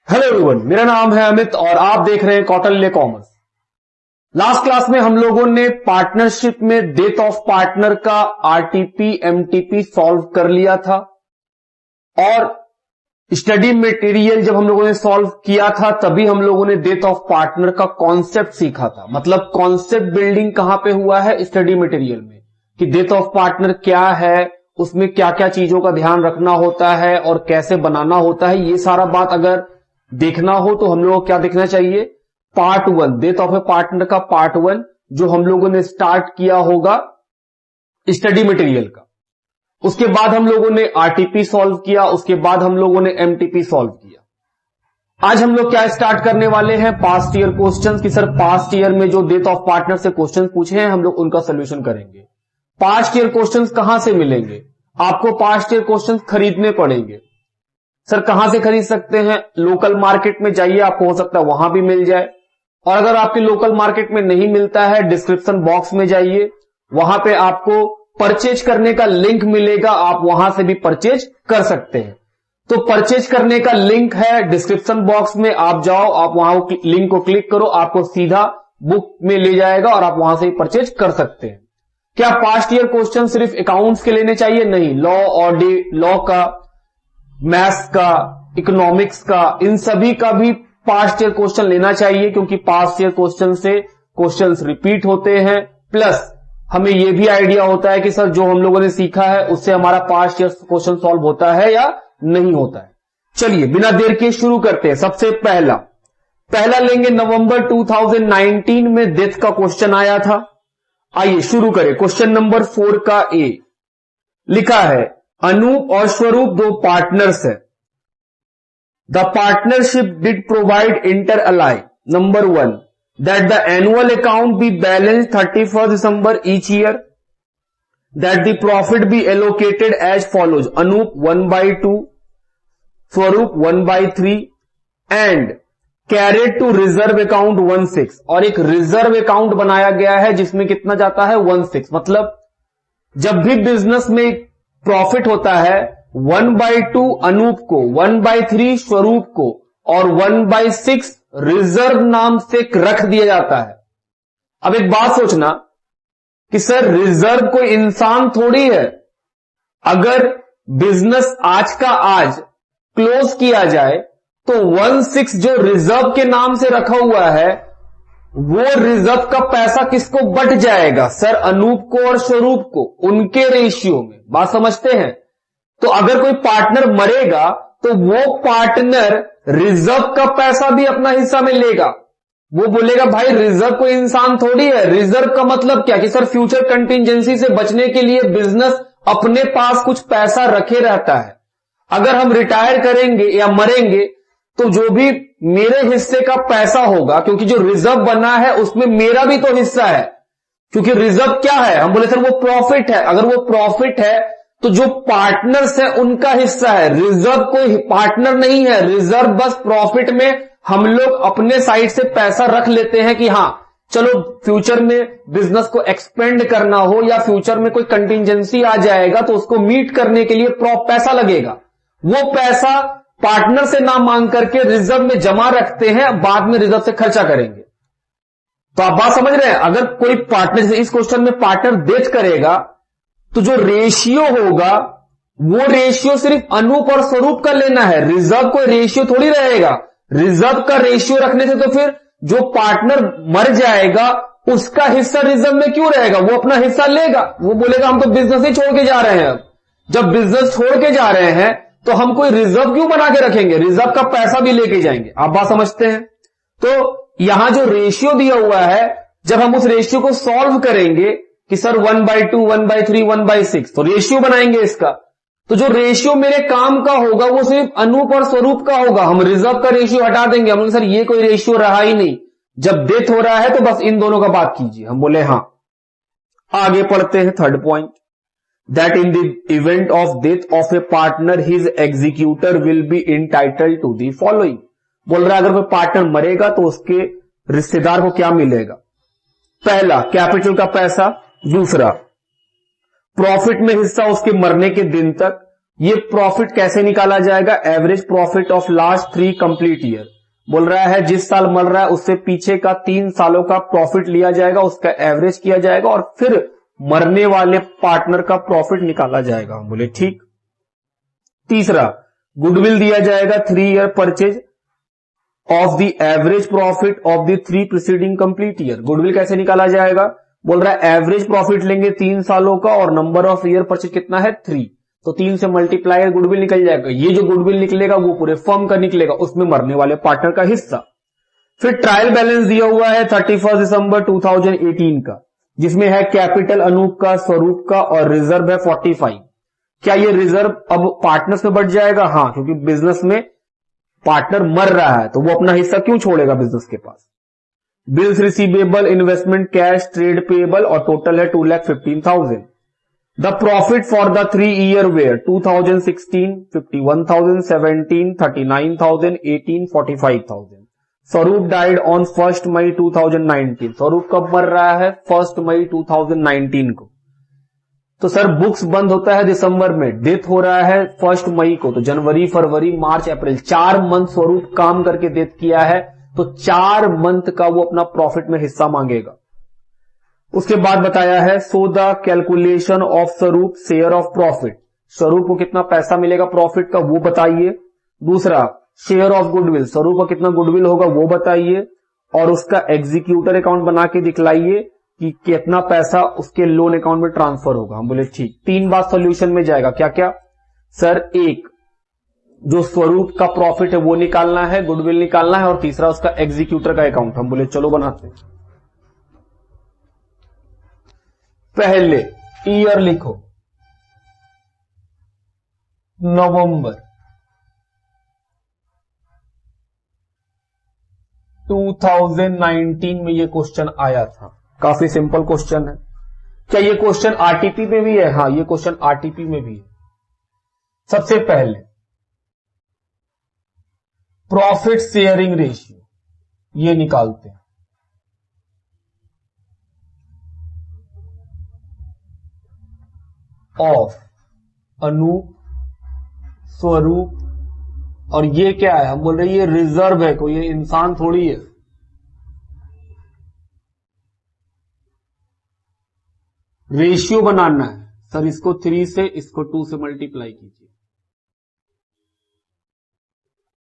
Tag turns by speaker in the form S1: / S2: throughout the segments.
S1: Hello everyone, मेरा नाम है अमित और आप देख रहे हैं कौटिल्य कॉमर्स। लास्ट क्लास में हम लोगों ने पार्टनरशिप में डेथ ऑफ पार्टनर का आरटीपी एमटीपी सॉल्व कर लिया था और स्टडी मटेरियल जब हम लोगों ने सॉल्व किया था तभी हम लोगों ने डेथ ऑफ पार्टनर का कॉन्सेप्ट सीखा था। मतलब कॉन्सेप्ट बिल्डिंग कहां पे हुआ है? स्टडी मटेरियल में, कि डेथ ऑफ पार्टनर क्या है, उसमें क्या क्या चीजों का ध्यान रखना होता है और कैसे बनाना होता है। ये सारा बात अगर देखना हो तो हम लोगों को क्या देखना चाहिए? Part 1, death of A partner का पार्ट 1 जो हम लोगों ने स्टार्ट किया होगा स्टडी मटेरियल का। उसके बाद हम लोगों ने आरटीपी सॉल्व किया, उसके बाद हम लोगों ने एमटीपी सॉल्व किया। आज हम लोग क्या स्टार्ट करने वाले हैं? Past year questions. कि सर पास्ट ईयर में जो डेथ ऑफ पार्टनर से क्वेश्चंस पूछे हैं हम लोग उनका सोल्यूशन करेंगे। पास्ट ईयर क्वेश्चंस कहां से मिलेंगे? आपको पास्ट ईयर क्वेश्चंस खरीदने पड़ेंगे। सर कहां से खरीद सकते हैं? लोकल मार्केट में जाइए, आपको हो सकता है वहां भी मिल जाए, और अगर आपके लोकल मार्केट में नहीं मिलता है डिस्क्रिप्शन बॉक्स में जाइए, वहां पे आपको परचेज करने का लिंक मिलेगा, आप वहां से भी परचेज कर सकते हैं। तो परचेज करने का लिंक है डिस्क्रिप्शन बॉक्स में, आप जाओ, आप वहां लिंक को क्लिक करो, आपको सीधा बुक में ले जाएगा और आप वहां से ही परचेज कर सकते हैं। क्या पास्ट ईयर क्वेश्चन सिर्फ अकाउंट्स के लेने चाहिए? नहीं, लॉ, ऑडिट, लॉ का, मैथ्स का, इकोनॉमिक्स का, इन सभी का भी पास्ट ईयर क्वेश्चन लेना चाहिए, क्योंकि पास्ट ईयर क्वेश्चन से क्वेश्चंस रिपीट होते हैं, प्लस हमें यह भी आइडिया होता है कि सर जो हम लोगों ने सीखा है उससे हमारा पास्ट ईयर क्वेश्चन सॉल्व होता है या नहीं होता है। चलिए बिना देर के शुरू करते हैं। सबसे पहला लेंगे नवंबर 2019 में डेथ का क्वेश्चन आया था। आइए शुरू करें। क्वेश्चन नंबर 4 का ए लिखा है, अनूप और स्वरूप दो पार्टनर्स है। The partnership did provide inter alia number 1 that the annual account be balance 31 December each year, that the profit be allocated as follows: Anoop 1/2, Swaroop 1/3 and carried to reserve account 1/6। और एक reserve account बनाया गया है जिसमें कितना जाता है? 1/6। मतलब जब भी बिजनेस में प्रॉफिट होता है 1/2 अनूप को, 1/3 स्वरूप को और 1/6 रिजर्व नाम से रख दिया जाता है। अब एक बात सोचना कि सर रिजर्व कोई इंसान थोड़ी है। अगर बिजनेस आज का आज क्लोज किया जाए तो 1/6 जो रिजर्व के नाम से रखा हुआ है वो रिजर्व का पैसा किसको बट जाएगा? सर अनूप को और स्वरूप को, उनके रेशियो में। बात समझते हैं? तो अगर कोई पार्टनर मरेगा तो वो पार्टनर रिजर्व का पैसा भी अपना हिस्सा में लेगा। वो बोलेगा भाई रिजर्व कोई इंसान थोड़ी है। रिजर्व का मतलब क्या? कि सर फ्यूचर कंटिजेंसी से बचने के लिए बिजनेस अपने पास कुछ पैसा रखे रहता है। अगर हम रिटायर करेंगे या मरेंगे तो जो भी मेरे हिस्से का पैसा होगा, क्योंकि जो रिजर्व बना है उसमें मेरा भी तो हिस्सा है, क्योंकि रिजर्व क्या है? हम बोले सर वो प्रॉफिट है। अगर वो प्रॉफिट है तो जो पार्टनर्स है उनका हिस्सा है। रिजर्व कोई पार्टनर नहीं है। रिजर्व बस प्रॉफिट में हम लोग अपने साइड से पैसा रख लेते हैं कि हां चलो फ्यूचर में बिजनेस को एक्सपेंड करना हो या फ्यूचर में कोई कंटिजेंसी आ जाएगा तो उसको मीट करने के लिए पैसा लगेगा। वो पैसा पार्टनर से ना मांग करके रिजर्व में जमा रखते हैं, बाद में रिजर्व से खर्चा करेंगे। तो आप बात समझ रहे हैं? अगर कोई पार्टनर, इस क्वेश्चन में पार्टनर डेथ करेगा तो जो रेशियो होगा वो रेशियो सिर्फ अनूप और स्वरूप का लेना है। रिजर्व कोई रेशियो थोड़ी रहेगा। रिजर्व का रेशियो रखने से तो फिर जो पार्टनर मर जाएगा उसका हिस्सा रिजर्व में क्यों रहेगा? वो अपना हिस्सा लेगा। वो बोलेगा हम तो बिजनेस ही छोड़ के जा रहे हैं। अब जब बिजनेस छोड़ के जा रहे हैं तो हम कोई रिजर्व क्यों बना के रखेंगे? रिजर्व का पैसा भी लेके जाएंगे। आप बात समझते हैं? तो यहां जो रेशियो दिया हुआ है, जब हम उस रेशियो को सॉल्व करेंगे कि सर 1/2, 1/3, 1/6, तो रेशियो बनाएंगे इसका। तो जो रेशियो मेरे काम का होगा वो सिर्फ अनूप और स्वरूप का होगा। हम रिजर्व का रेशियो हटा देंगे। हम सर ये कोई रेशियो रहा ही नहीं, जब डेथ हो रहा है तो बस इन दोनों का बात कीजिए। हम बोले हां। आगे पढ़ते हैं। Third point, that in the event of death of a partner his executor will be entitled to the following। बोल रहा है अगर कोई पार्टनर मरेगा तो उसके रिश्तेदार को क्या मिलेगा? पहला कैपिटल का पैसा, दूसरा प्रॉफिट में हिस्सा उसके मरने के दिन तक, ये प्रॉफिट कैसे निकाला जाएगा? Average profit of last 3 complete year. बोल रहा है जिस साल मर रहा है उससे पीछे का 3 सालों का प्रॉफिट लिया जाएगा, उसका एवरेज किया जाएगा और फिर मरने वाले पार्टनर का प्रॉफिट निकाला जाएगा। हम बोले ठीक। तीसरा, गुडविल दिया जाएगा 3 year purchase of the average profit of the 3 preceding complete year. Goodwill कैसे निकाला जाएगा? बोल रहा है एवरेज प्रॉफिट लेंगे 3 सालों का और नंबर ऑफ ईयर परचेज कितना है? 3, तो 3 से मल्टीप्लाई गुडविल निकल जाएगा। ये जो गुडविल निकलेगा वो पूरे फर्म का निकलेगा, उसमें मरने वाले पार्टनर का हिस्सा। फिर ट्रायल बैलेंस दिया हुआ है 31 दिसंबर 2018 का, जिसमें है कैपिटल अनूप का, स्वरूप का और रिजर्व है 45। क्या ये रिजर्व अब पार्टनर्स में बढ़ जाएगा? हाँ, क्योंकि बिजनेस में पार्टनर मर रहा है तो वो अपना हिस्सा क्यों छोड़ेगा बिजनेस के पास। Bills receivable, investment cash, trade payable और टोटल है 2,15,000। The profit for the 3 year were 2016 51,000, 17 39,000, 18 45,000। स्वरूप डाइड ऑन 1 मई 2019। स्वरूप कब मर रहा है? 1 मई 2019 को। तो सर बुक्स बंद होता है दिसंबर में, डेथ हो रहा है 1 मई को, तो जनवरी, फरवरी, मार्च, अप्रैल 4 मंथ स्वरूप काम करके डेथ किया है, तो 4 मंथ का वो अपना प्रॉफिट में हिस्सा मांगेगा। उसके बाद बताया है सो द कैलकुलेशन ऑफ स्वरूप शेयर ऑफ प्रॉफिट। स्वरूप को कितना पैसा मिलेगा प्रॉफिट का वो बताइए। दूसरा, शेयर ऑफ गुडविल, स्वरूप का कितना गुडविल होगा वो बताइए और उसका एग्जीक्यूटर अकाउंट बना के दिखलाइए कि कितना पैसा उसके लोन अकाउंट में ट्रांसफर होगा। हम बोले ठीक। 3 बार सॉल्यूशन में जाएगा। क्या क्या? सर एक, जो स्वरूप का प्रॉफिट है वो निकालना है, गुडविल निकालना है और तीसरा उसका एग्जीक्यूटर का अकाउंट। हम बोले चलो बनाते हैं। पहले ईयर लिखो, नवंबर 2019 में ये क्वेश्चन आया था। काफी सिंपल क्वेश्चन है। क्या ये क्वेश्चन आरटीपी में भी है? हाँ, ये क्वेश्चन आरटीपी में भी है। सबसे पहले प्रॉफिट शेयरिंग रेशियो ये निकालते हैं। ऑफ अनूप, स्वरूप और ये क्या है? हम बोल रहे हैं ये रिजर्व है, कोई ये इंसान थोड़ी है। रेशियो बनाना है सर, इसको 3 से इसको 2 से मल्टीप्लाई कीजिए।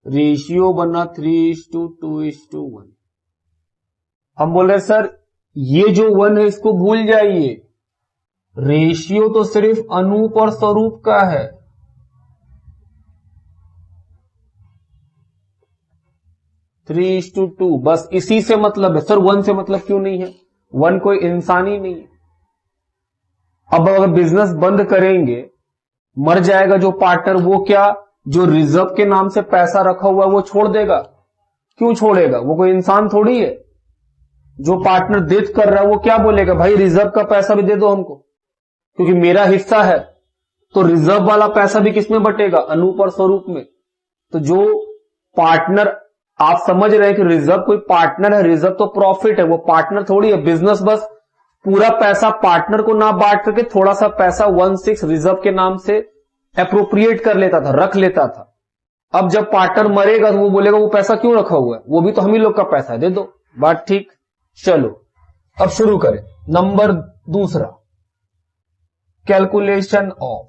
S1: रेशियो बना 3:2:1। हम बोल रहे हैं सर ये जो 1 है इसको भूल जाइए, रेशियो तो सिर्फ अनूप और स्वरूप का है। थ्री इज टू टू, बस इसी से मतलब है। सर 1 से मतलब क्यों नहीं है? 1 कोई इंसान ही नहीं है। अब अगर बिजनेस बंद करेंगे, मर जाएगा जो पार्टनर, वो क्या जो रिजर्व के नाम से पैसा रखा हुआ है वो छोड़ देगा? क्यों छोड़ेगा? वो कोई इंसान थोड़ी है। जो पार्टनर डेथ कर रहा है वो क्या बोलेगा? भाई रिजर्व का पैसा भी दे दो हमको, क्योंकि मेरा हिस्सा है। तो रिजर्व वाला पैसा भी किसमें बटेगा? अनूप और स्वरूप में। तो जो पार्टनर, आप समझ रहे हैं कि रिजर्व कोई पार्टनर है, रिजर्व तो प्रॉफिट है, वो पार्टनर थोड़ी है। बिजनेस बस पूरा पैसा पार्टनर को ना बांट करके थोड़ा सा पैसा 1/6 रिजर्व के नाम से एप्रोप्रिएट कर लेता था, रख लेता था। अब जब पार्टनर मरेगा तो वो बोलेगा वो पैसा क्यों रखा हुआ है, वो भी तो हम ही लोग का पैसा है, दे दो। बात ठीक। चलो अब शुरू करें। नंबर दूसरा, कैलकुलेशन ऑफ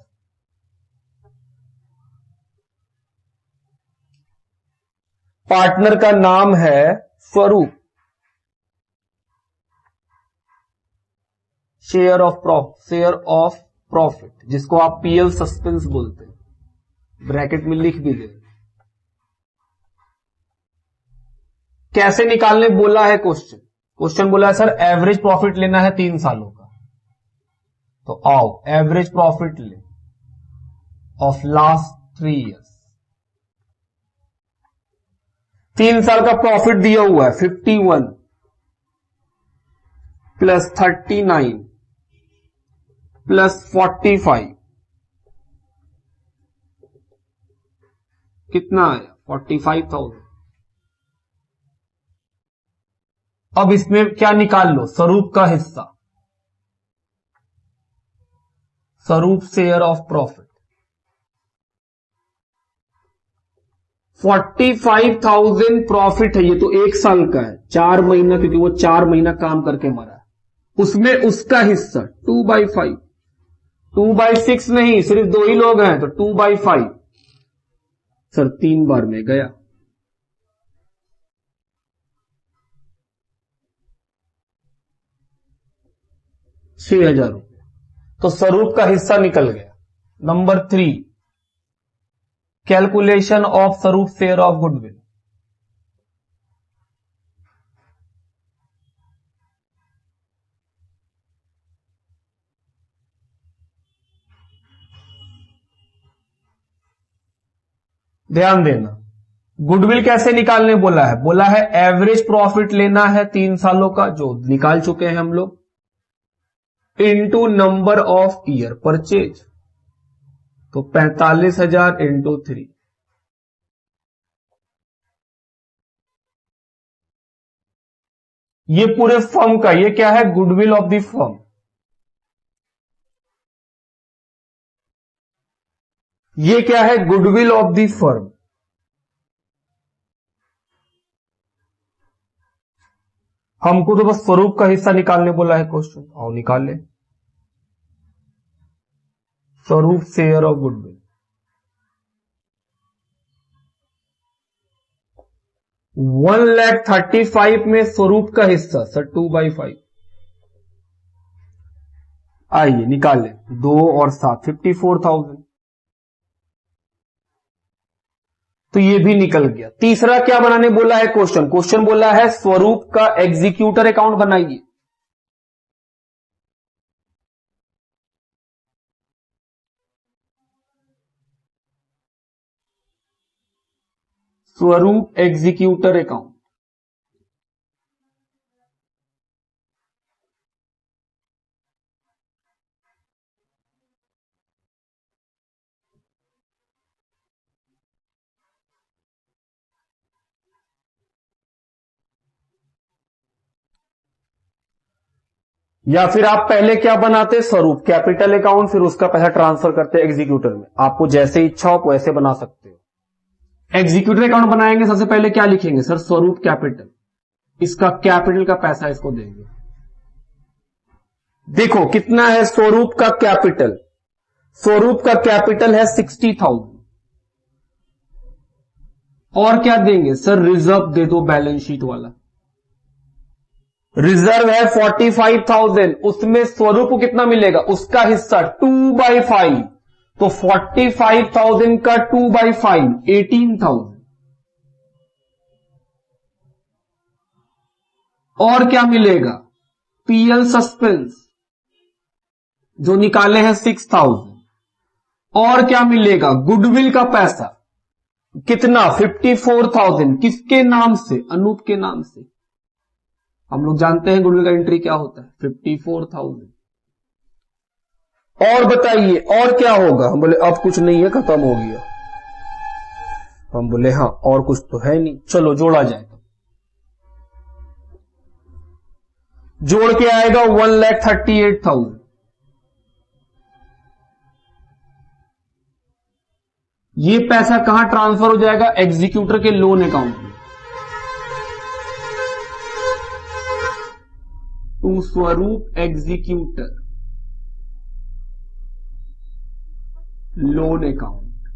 S1: पार्टनर का नाम है स्वरूप, शेयर ऑफ प्रॉफिट, जिसको आप पीएल सस्पेंस बोलते हैं, ब्रैकेट में लिख भी दे। कैसे निकालने बोला है क्वेश्चन बोला है सर एवरेज प्रॉफिट लेना है 3 सालों का। तो आओ average profit lay off last 3 years. 3 साल का प्रॉफिट दिया हुआ है 51 प्लस 39 प्लस 45 कितना आया? 45,000। अब इसमें क्या निकाल लो? स्वरूप का हिस्सा, स्वरूप शेयर ऑफ प्रॉफिट। 45,000 प्रॉफिट है, ये तो 1 साल का है, 4 महीना, क्योंकि वो 4 महीना काम करके मरा है, उसमें उसका हिस्सा 2/5, 2/6 नहीं, सिर्फ 2 ही लोग हैं तो 2/5, सर 3 बार में गया। ₹6,000, तो स्वरूप का हिस्सा निकल गया। नंबर 3, कैलकुलेशन ऑफ स्वरूप शेयर ऑफ गुडविल। ध्यान देना, गुडविल कैसे निकालने बोला है? बोला है एवरेज प्रॉफिट लेना है 3 सालों का, जो निकाल चुके हैं हम लोग, into number of year purchase, तो 45,000 इंटू 3, ये पूरे फर्म का, ये क्या है? Goodwill of the firm. ये क्या है? Goodwill of the firm. हमको तो बस स्वरूप का हिस्सा निकालने बोला है क्वेश्चन, आओ निकाल ले। स्वरूप शेयर ऑफ गुडविल, 1,35,000 में स्वरूप का हिस्सा सर 2/5। आइए निकाल ले, 2 और 7 54,000, तो ये भी निकल गया। तीसरा क्या बनाने बोला है क्वेश्चन? क्वेश्चन बोला है स्वरूप का एग्जीक्यूटर अकाउंट बनाइए। स्वरूप एग्जीक्यूटर अकाउंट, या फिर आप पहले क्या बनाते? स्वरूप कैपिटल अकाउंट, फिर उसका पैसा ट्रांसफर करते एग्जीक्यूटर में। आपको जैसे इच्छा हो वैसे बना सकते हो। एग्जीक्यूटर अकाउंट बनाएंगे, सबसे पहले क्या लिखेंगे सर? स्वरूप कैपिटल, इसका कैपिटल का पैसा इसको देंगे। देखो कितना है स्वरूप का कैपिटल? स्वरूप का कैपिटल है 60,000। और क्या देंगे सर? रिजर्व दे दो, बैलेंस शीट वाला रिजर्व है 45,000, उसमें स्वरूप को कितना मिलेगा? उसका हिस्सा 2/5, तो 45,000 का 2/5 18,000। और क्या मिलेगा? पीएल सस्पेंस जो निकाले हैं 6,000। और क्या मिलेगा? गुडविल का पैसा कितना? 54,000। किसके नाम से? अनूप के नाम से। हम लोग जानते हैं गुडविल का एंट्री क्या होता है, 54,000। और बताइए और क्या होगा? हम बोले अब कुछ नहीं है, खत्म हो गया। हम बोले हाँ और कुछ तो है नहीं, चलो जोड़ा जाए। तो जोड़ के आएगा 1,38,000। ये पैसा कहां ट्रांसफर हो जाएगा? एग्जीक्यूटर के लोन अकाउंट में, टू स्वरूप एग्जीक्यूटर लोन अकाउंट।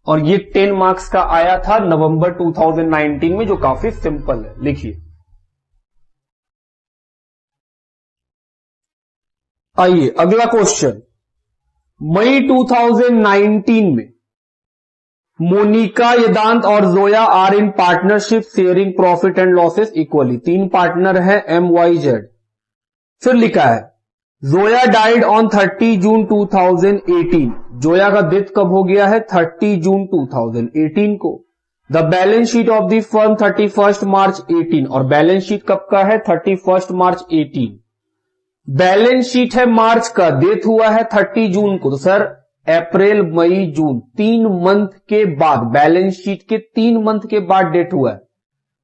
S1: और ये 10 मार्क्स का आया था नवंबर 2019 में, जो काफी सिंपल है। लिखिए, आइए अगला क्वेश्चन। मई 2019 में मोनिका, यदांत और Zoya are in partnership sharing profit and losses equally. 3 partner है MYZ। फिर लिखा है Zoya died on 30 June 2018। Zoya का डेथ कब हो गया है? 30 जून 2018 को। The balance sheet of the firm 31 मार्च 18। और बैलेंस शीट कब का है? 31 मार्च 18। बैलेंस शीट है मार्च का, डेथ हुआ है 30 जून को, तो सर अप्रैल मई जून 3 मंथ के बाद, बैलेंस शीट के 3 मंथ के बाद डेट हुआ है।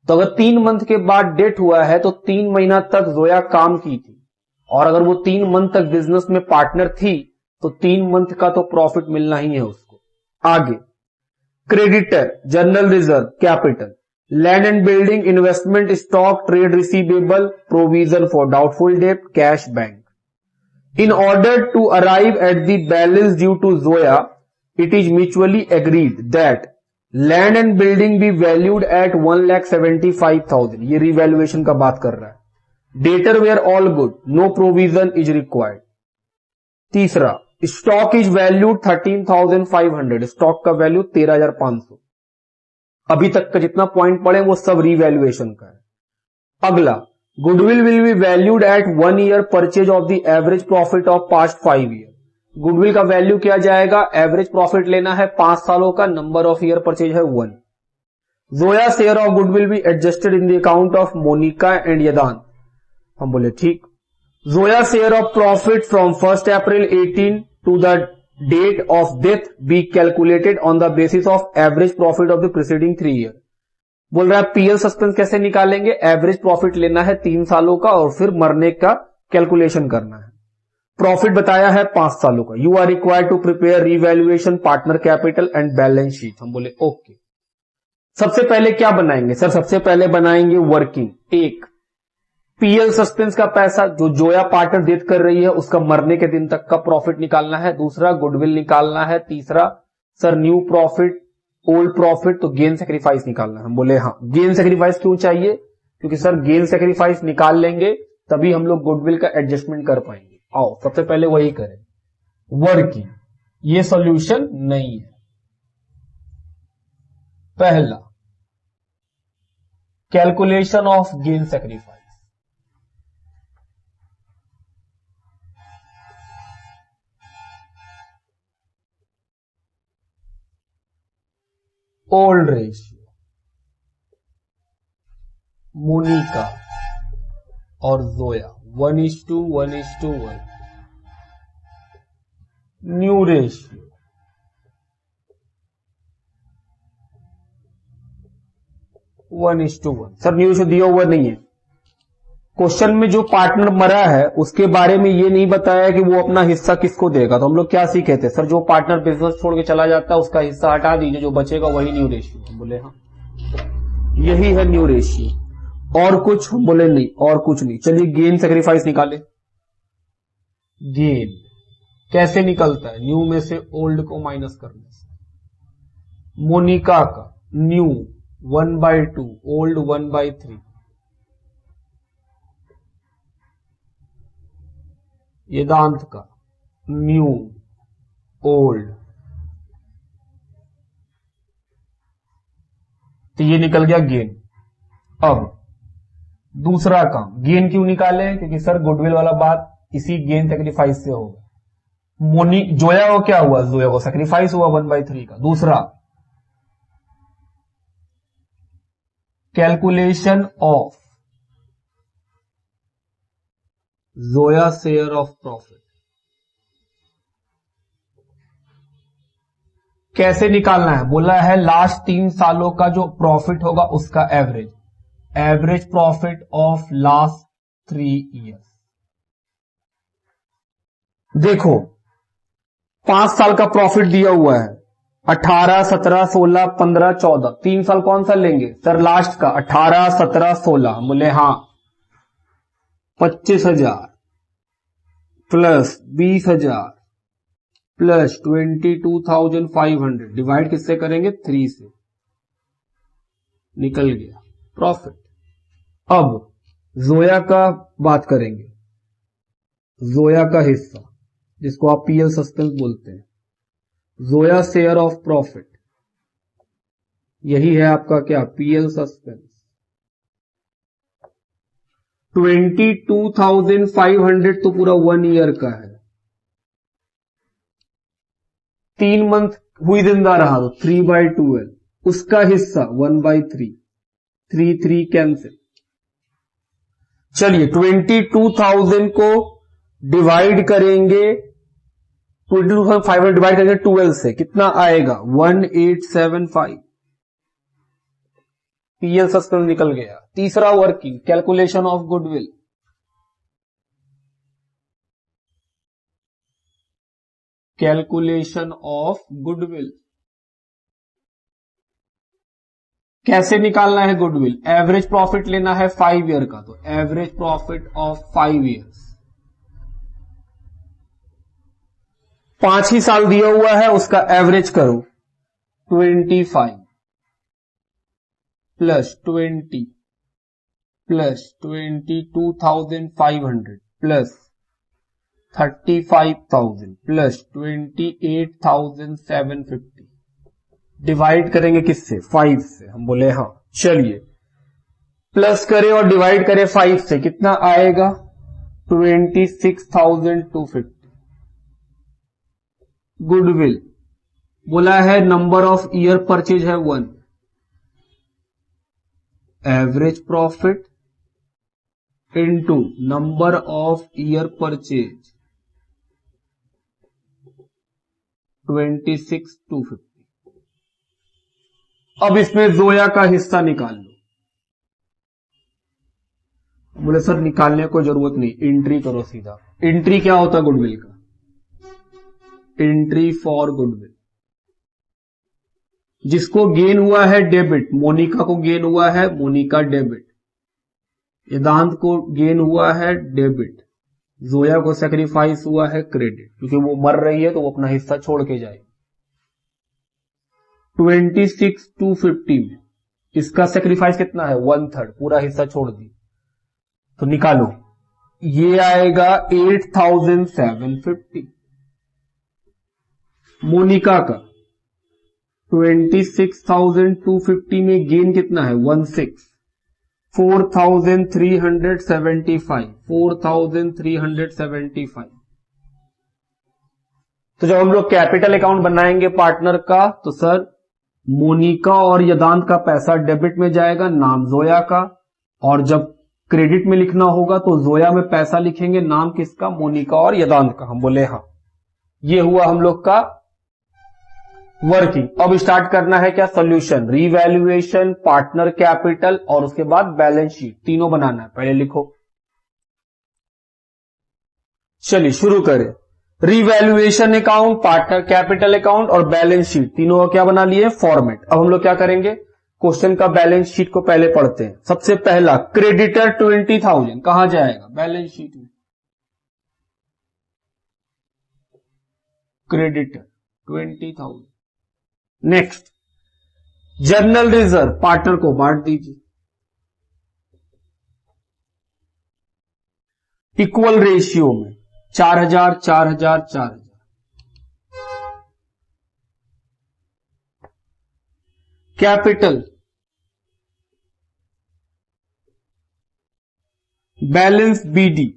S1: तो अगर 3 मंथ के बाद डेट हुआ है तो 3 महीना तक जोया काम की थी, और अगर वो 3 मंथ तक बिजनेस में पार्टनर थी तो 3 मंथ का तो प्रॉफिट मिलना ही है उसको। आगे creditor general reserve capital, land and building investment stock trade receivable provision for doubtful debt cash bank. In order to arrive at the balance due to Zoya, it is mutually agreed that land and building be valued at 1,75,000. ये revaluation का बात कर रहा है. Debtor were all good, no provision is required. तीसरा, stock is valued 13,500. Stock का value 13,500. अभी तक का जितना पॉइंट पढ़े वो सब revaluation का है. अगला, goodwill will be valued at 1 year purchase of the average profit of past 5 year. Goodwill का वैल्यू किया जाएगा, एवरेज प्रॉफिट लेना है 5 सालों का, नंबर ऑफ ईयर परचेज है 1. Zoya share of goodwill be adjusted in the account of Monika and यदान. हम बोले ठीक. Zoya share of profit from 1 April 18 to the date of death be calculated on the basis of average profit of the preceding 3 year. बोल रहा है PL suspense कैसे निकालेंगे, average profit लेना है 3 सालों का और फिर मरने का कैलकुलेशन करना है. प्रॉफिट बताया है 5 सालों का. You are required to prepare revaluation partner capital and balance sheet. हम बोले ओके. सबसे पहले क्या बनाएंगे सर, सबसे पहले बनाएंगे वर्किंग. एक, पीएल सस्पेंस का पैसा जो जोया पार्टनर डेथ कर रही है उसका मरने के दिन तक का प्रॉफिट निकालना है. दूसरा, गुडविल निकालना है. तीसरा, sir new profit old profit, तो गेन सेक्रीफाइस निकालना है. हम बोले हाँ. गेन सेक्रीफाइस क्यों चाहिए, क्योंकि सर गेन सेक्रीफाइस निकाल लेंगे तभी हम लोग गुडविल का एडजस्टमेंट कर पाएंगे. आओ सबसे पहले वही करें. वर्किंग, ये सॉल्यूशन नहीं है. पहला, calculation of gain sacrifice. Old ratio, Monika और Zoya 1:1:1. New ratio, one is to one. Sir new ratio दिया हुआ नहीं है. क्वेश्चन में जो पार्टनर मरा है उसके बारे में ये नहीं बताया कि वो अपना हिस्सा किसको देगा. तो हम लोग क्या सीखे थे, सर जो पार्टनर बिजनेस छोड़ के चला जाता है उसका हिस्सा हटा दीजिए, जो बचेगा वही न्यू रेशियो. हम बोले हाँ यही है न्यू रेशियो. और कुछ, हम बोले नहीं और कुछ नहीं. चलिए गेन सेक्रीफाइस निकाले. गेन कैसे निकलता है, न्यू में से ओल्ड को माइनस करने से. मोनिका का न्यू 1/2, ओल्ड 1/3. वेदांत का न्यू ओल्ड. तो ये निकल गया गेन. अब दूसरा काम, गेन क्यों निकाले, क्योंकि सर गुडविल वाला बात इसी गेन सेक्रीफाइस से होगा. जोया को क्या हुआ, जोया को सेक्रीफाइस हुआ 1/3 का. दूसरा, calculation of Zoya share of profit. कैसे निकालना है, बोला है लास्ट 3 सालों का जो प्रॉफिट होगा उसका average profit of last 3 years. देखो 5 साल का प्रॉफिट दिया हुआ है, 18, 17, 16, 15, 14. 3 साल कौन सा लेंगे सर, लास्ट का 18, 17, 16. बोले हाँ. 25,000 प्लस 20,000 प्लस 22,500 डिवाइड किससे करेंगे, 3 से. निकल गया प्रॉफिट. अब जोया का बात करेंगे. जोया का हिस्सा जिसको आप पीएल सस्पेंस बोलते हैं, जोया शेयर ऑफ प्रॉफिट, यही है आपका क्या, पीएल सस्पेंस. 22,500 तो पूरा 1 year का है. 3 month हुई जिंदा रहा तो 3/12. उसका हिस्सा 1/3. 3 कैंसिल. चलिए 22,000 को डिवाइड करेंगे, 22,500 डिवाइड करेंगे 12 से, कितना आएगा 1875. पीएल सस्पेंस निकल गया. तीसरा working, calculation of goodwill. Calculation of goodwill कैसे निकालना है गुडविल? एवरेज प्रॉफिट लेना है 5 ईयर का, तो एवरेज प्रॉफिट ऑफ 5 ईयर्स, 5 ही साल दिया हुआ है, उसका एवरेज करो 25 plus 20 plus 22,500 plus 35,000 plus 28,750 divide करेंगे किससे? 5 से। हम बोले हाँ, चलिए प्लस करें और डिवाइड करें 5 से, कितना आएगा? 26,250। गुडविल बोला है नंबर ऑफ ईयर परचेज है 1, average profit into number of year purchase 26,250। अब इसमें जोया का हिस्सा निकाल लो। बोले सर निकालने को जरूरत नहीं, एंट्री करो सीधा। एंट्री क्या होता है गुडविल का? Entry for goodwill. जिसको गेन हुआ है डेबिट, मोनिका को गेन हुआ है, मोनिका डेबिट। वेदांत को गेन हुआ है डेबिट, जोया को सेक्रीफाइस हुआ है क्रेडिट, क्योंकि वो मर रही है तो वो अपना हिस्सा छोड़ के जाएगी। 26,250 में इसका सेक्रीफाइस कितना है? 1/3, पूरा हिस्सा छोड़ दी। तो निकालो, ये आएगा 8,750। मोनिका का 26,250 में गेन कितना है? 16, 4,375, 4,375। तो जब हम लोग कैपिटल अकाउंट बनाएंगे पार्टनर का, तो सर मोनिका और यदांत का पैसा डेबिट में जाएगा, नाम जोया का, और जब क्रेडिट में लिखना होगा तो जोया में पैसा लिखेंगे, नाम किसका? मोनिका और यदांत का। हम बोले हाँ, ये हुआ हम लोग का वर्किंग। अब स्टार्ट करना है क्या? सॉल्यूशन, रीवैल्यूएशन, पार्टनर कैपिटल और उसके बाद बैलेंस शीट, तीनों बनाना है। पहले लिखो, चलिए शुरू करें। Revaluation account, partner capital account और बैलेंस शीट, तीनों का क्या बना लिए? फॉर्मेट। अब हम लोग क्या करेंगे? क्वेश्चन का बैलेंस शीट को पहले पढ़ते हैं। सबसे पहला क्रेडिटर 20,000 कहां जाएगा? बैलेंस शीट में। Creditor 20,000। Next, journal reserve, partner को बांट दीजिए। इक्वल रेशियो में 4,000 4,000 4,000। कैपिटल, बैलेंस बीडी,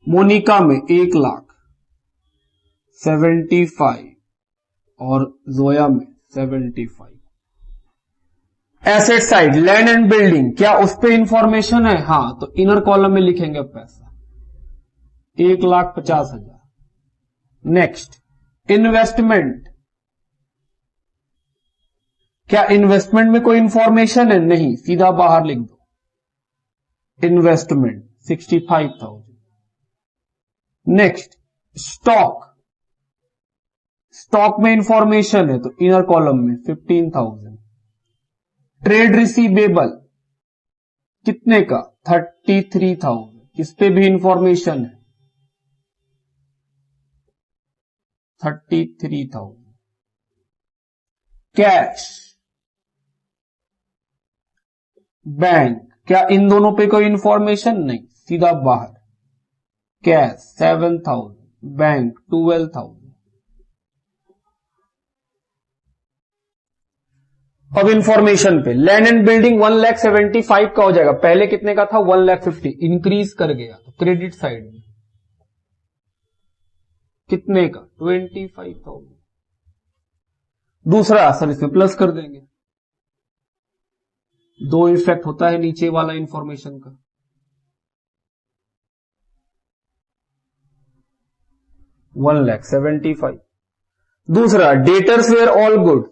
S1: मोनिका में 1,75,000 और जोया में 75। Asset side, land and building, क्या उस पर इंफॉर्मेशन है? हाँ, तो इनर कॉलम में लिखेंगे पैसा 1,50,000। नेक्स्ट, इन्वेस्टमेंट, क्या इन्वेस्टमेंट में कोई इंफॉर्मेशन है? नहीं, सीधा बाहर लिख दो। इन्वेस्टमेंट 65,000। नेक्स्ट, स्टॉक, स्टॉक में इंफॉर्मेशन है तो इनर कॉलम में 15,000। ट्रेड रिसीवेबल कितने का? 33,000। इस पे भी इंफॉर्मेशन है 33,000। कैश, बैंक, क्या इन दोनों पे कोई इंफॉर्मेशन? नहीं, सीधा बाहर। Cash 7,000, bank 12,000। अब इंफॉर्मेशन पे लैंड एंड बिल्डिंग 1,75,000 का हो जाएगा। पहले कितने का था? 1,50,000, इंक्रीज कर गया तो क्रेडिट साइड में कितने का? 25,000। दूसरा सर इसमें प्लस कर देंगे। दो इफेक्ट होता है नीचे वाला इंफॉर्मेशन का। $1,75,000। दूसरा, debtors were all good,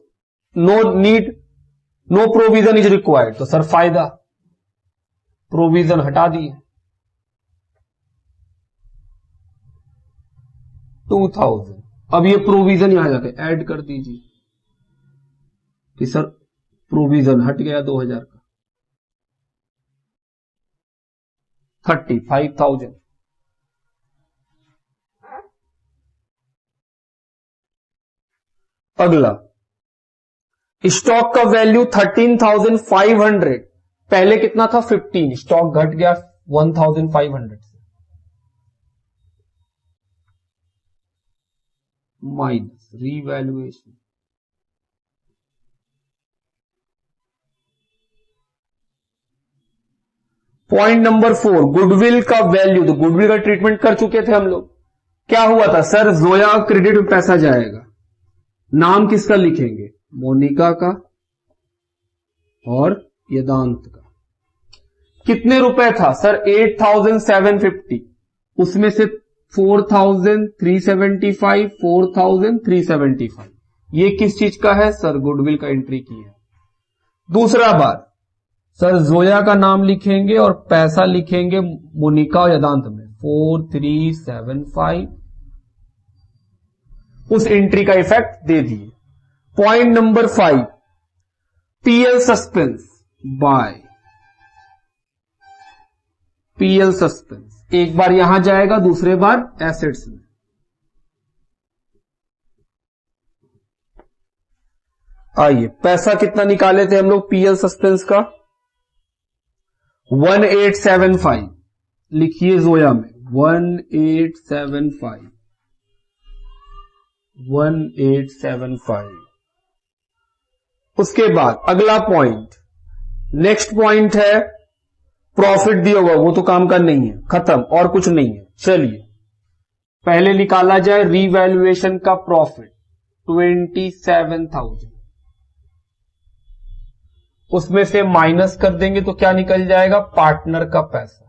S1: no need, no provision is required, तो सर फायदा, प्रोविजन हटा दिए। 2,000। अब ये प्रोविजन यहां जाके ऐड कर दीजिए कि सर प्रोविजन हट गया 2000 का, 35,000। अगला, स्टॉक का वैल्यू 13,500, पहले कितना था 15, स्टॉक घट गया 1,500 से, minus revaluation, point number 4, goodwill का वैल्यू। तो गुडविल का ट्रीटमेंट कर चुके थे हम लोग। क्या हुआ था सर, जोया क्रेडिट में पैसा जाएगा, नाम किसका लिखेंगे, मोनिका का और यदांत का। कितने रुपए था सर, 8,750, उसमें से 4,375, 4,375, ये किस चीज का है सर, गुडविल का एंट्री की है। दूसरा बार सर जोया का नाम लिखेंगे और पैसा लिखेंगे मोनिका और यदांत में 4375, उस एंट्री का इफेक्ट दे दिए। Point number 5, PL suspense by PL suspense, एक बार यहां जाएगा, दूसरे बार एसेट्स में। आइए, पैसा कितना निकाले थे हम लोग पीएल सस्पेंस का, 1875, लिखिए जोया में 1875, 1875। उसके बाद अगला पॉइंट, नेक्स्ट पॉइंट है प्रॉफिट दिया हुआ, वो तो काम का नहीं है, खत्म, और कुछ नहीं है। चलिए पहले निकाला जाए रीवैल्यूएशन का प्रॉफिट 27,000, उसमें से माइनस कर देंगे तो क्या निकल जाएगा, पार्टनर का पैसा।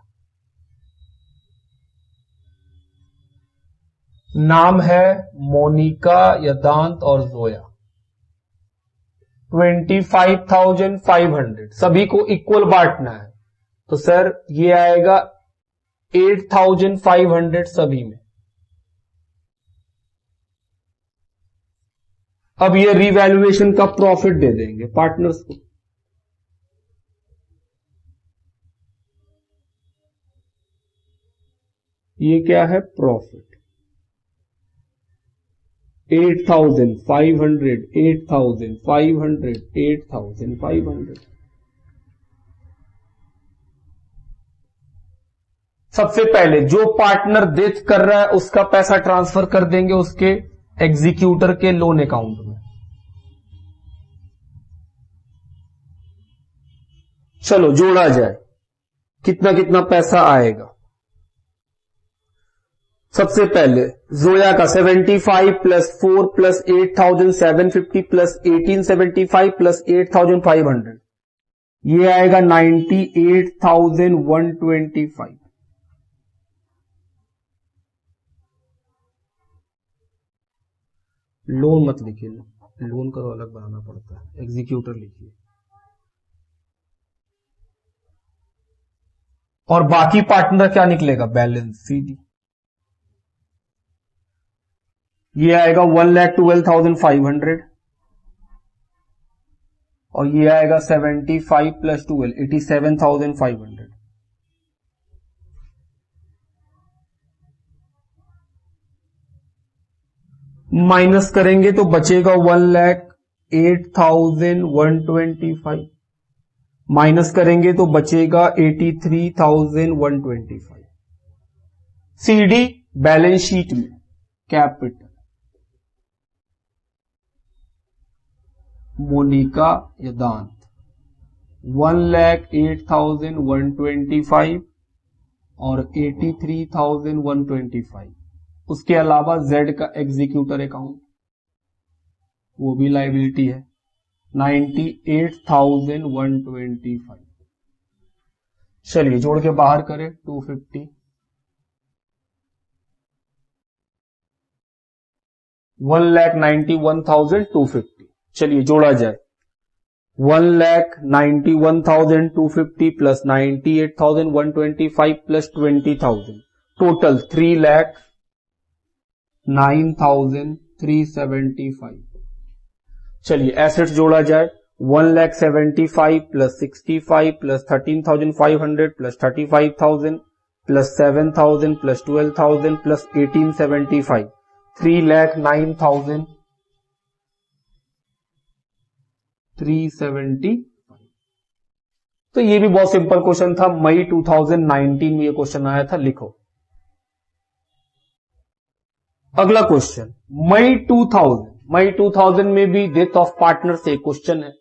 S1: नाम है मोनिका, यदांत और जोया। 25,500, सभी को इक्वल बांटना है, तो सर ये आएगा 8,500 सभी में। अब ये रीवैल्यूएशन का प्रॉफिट दे देंगे पार्टनर्स को। ये क्या है, प्रॉफिट 8,500, 8,500, 8,500। सबसे पहले जो पार्टनर डेथ कर रहा है उसका पैसा ट्रांसफर कर देंगे उसके एग्जीक्यूटर के लोन अकाउंट में। चलो जोड़ा जाए, कितना कितना पैसा आएगा। सबसे पहले जोया का 75 प्लस 4 प्लस 8,750 प्लस 1875 प्लस 8,500, ये आएगा 98,125। लोन मत लिखिए, लोन का तो अलग बनाना पड़ता है, एग्जीक्यूटर लिखिए। और बाकी पार्टनर क्या निकलेगा, बैलेंस सीडी, ये आएगा 1,12,500 और ये आएगा 75 प्लस 12, 87,500। माइनस करेंगे तो बचेगा 1,08,125, माइनस करेंगे तो बचेगा 83,125। सीडी बैलेंस शीट में कैपिटल मोनिका यदांत 1,08,125 और 83,125। उसके अलावा जेड का एग्जीक्यूटर अकाउंट, वो भी लायबिलिटी है 98,125। चलिए जोड़ के बाहर करें 250, 1,91,250। चलिए जोड़ा जाए 1,91,250 प्लस 98,125 प्लस 20,000, टोटल 3,09,375। चलिए एसेट्स जोड़ा जाए 1,75,000 plus 65 plus 13,500 plus 35,000 plus 7,000 plus 12,000 plus 1875 3,09,370। तो ये भी बहुत सिंपल क्वेश्चन था, मई 2019 में ये क्वेश्चन आया था, लिखो। अगला क्वेश्चन मई 2000 में भी डेथ ऑफ पार्टनर से क्वेश्चन है।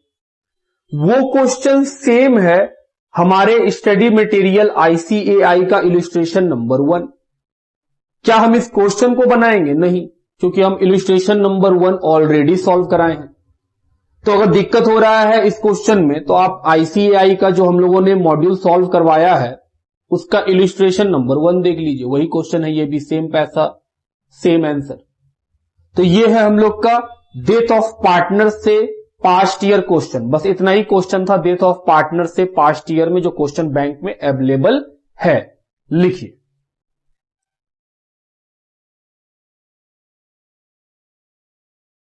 S1: वो क्वेश्चन सेम है हमारे स्टडी मटेरियल ICAI का इलिस्ट्रेशन नंबर 1। क्या हम इस क्वेश्चन को बनाएंगे? नहीं, क्योंकि हम इलिस्ट्रेशन नंबर 1 ऑलरेडी सॉल्व कराए हैं। तो अगर दिक्कत हो रहा है इस क्वेश्चन में, तो आप ICAI का जो हम लोगों ने मॉड्यूल सॉल्व करवाया है उसका इलिस्ट्रेशन नंबर 1 देख लीजिए, वही क्वेश्चन है, ये भी सेम पैसा सेम आंसर। तो ये है हम लोग का डेथ ऑफ पार्टनर से पास्ट ईयर क्वेश्चन। बस इतना ही क्वेश्चन था डेथ ऑफ पार्टनर से पास्ट ईयर में, जो क्वेश्चन बैंक में अवेलेबल है। लिखिए